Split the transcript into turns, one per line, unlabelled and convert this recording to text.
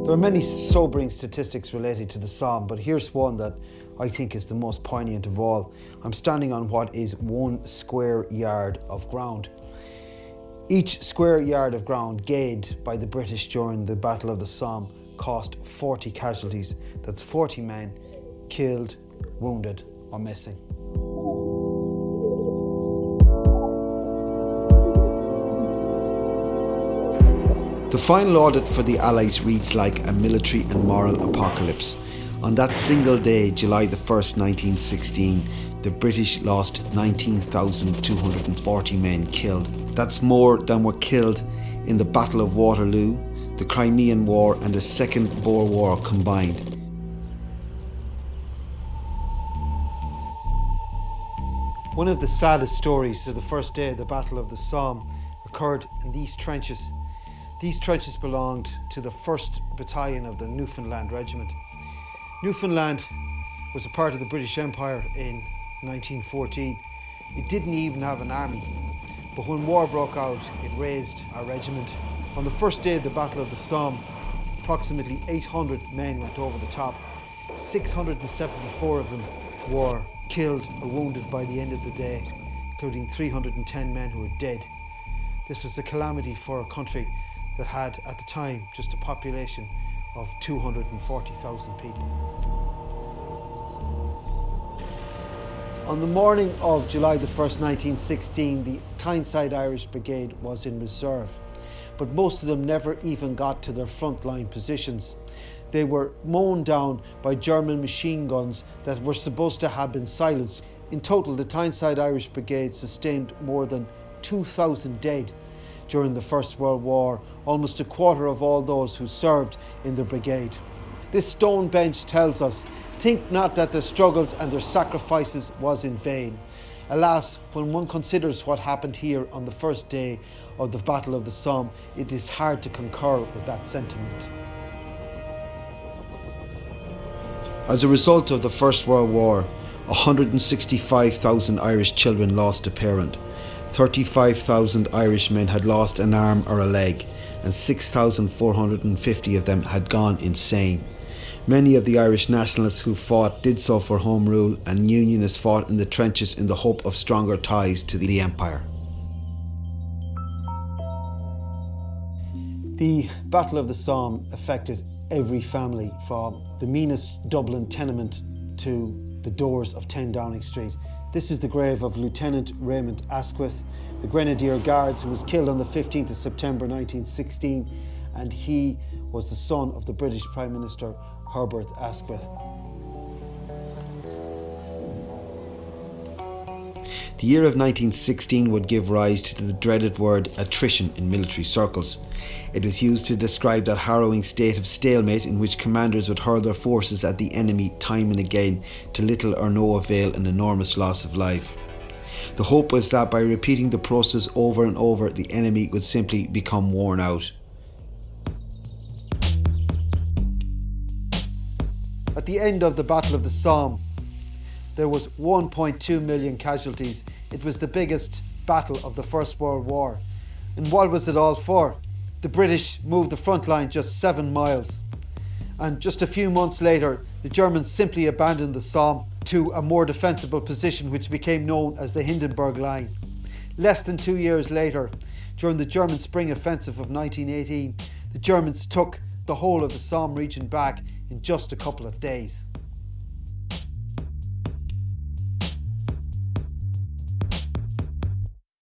There are many sobering statistics related to the Somme, but here's one that I think is the most poignant of all. I'm standing on what is 1 square yard of ground. Each square yard of ground gained by the British during the Battle of the Somme cost 40 casualties. That's 40 men killed, wounded or missing. The final audit for the Allies reads like a military and moral apocalypse. On that single day, July the 1st, 1916, the British lost 19,240 men killed. That's more than were killed in the Battle of Waterloo, the Crimean War and the Second Boer War combined. One of the saddest stories of the first day of the Battle of the Somme occurred in these trenches. These trenches belonged to the 1st Battalion of the Newfoundland Regiment. Newfoundland was a part of the British Empire in 1914. It didn't even have an army, but when war broke out, it raised our regiment. On the first day of the Battle of the Somme, approximately 800 men went over the top. 674 of them were killed or wounded by the end of the day, including 310 men who were dead. This was a calamity for a country that had, at the time, just a population of 240,000 people. On the morning of July the 1st, 1916, the Tyneside Irish Brigade was in reserve, but most of them never even got to their frontline positions. They were mown down by German machine guns that were supposed to have been silenced. In total, the Tyneside Irish Brigade sustained more than 2,000 dead during the First World War, almost a quarter of all those who served in the brigade. This stone bench tells us, think not that their struggles and their sacrifices was in vain. Alas, when one considers what happened here on the first day of the Battle of the Somme, it is hard to concur with that sentiment. As a result of the First World War, 165,000 Irish children lost a parent. 35,000 Irishmen had lost an arm or a leg, and 6,450 of them had gone insane. Many of the Irish nationalists who fought did so for Home Rule, and Unionists fought in the trenches in the hope of stronger ties to the Empire. The Battle of the Somme affected every family, from the meanest Dublin tenement to the doors of 10 Downing Street. This is the grave of Lieutenant Raymond Asquith, the Grenadier Guards, who was killed on the 15th of September 1916, and he was the son of the British Prime Minister Herbert Asquith. The year of 1916 would give rise to the dreaded word attrition in military circles. It was used to describe that harrowing state of stalemate in which commanders would hurl their forces at the enemy time and again to little or no avail and enormous loss of life. The hope was that by repeating the process over and over, the enemy would simply become worn out. At the end of the Battle of the Somme, there was 1.2 million casualties. It was the biggest battle of the First World War. And what was it all for? The British moved the front line just 7 miles. And just a few months later, the Germans simply abandoned the Somme to a more defensible position which became known as the Hindenburg Line. Less than 2 years later, during the German Spring Offensive of 1918, the Germans took the whole of the Somme region back in just a couple of days.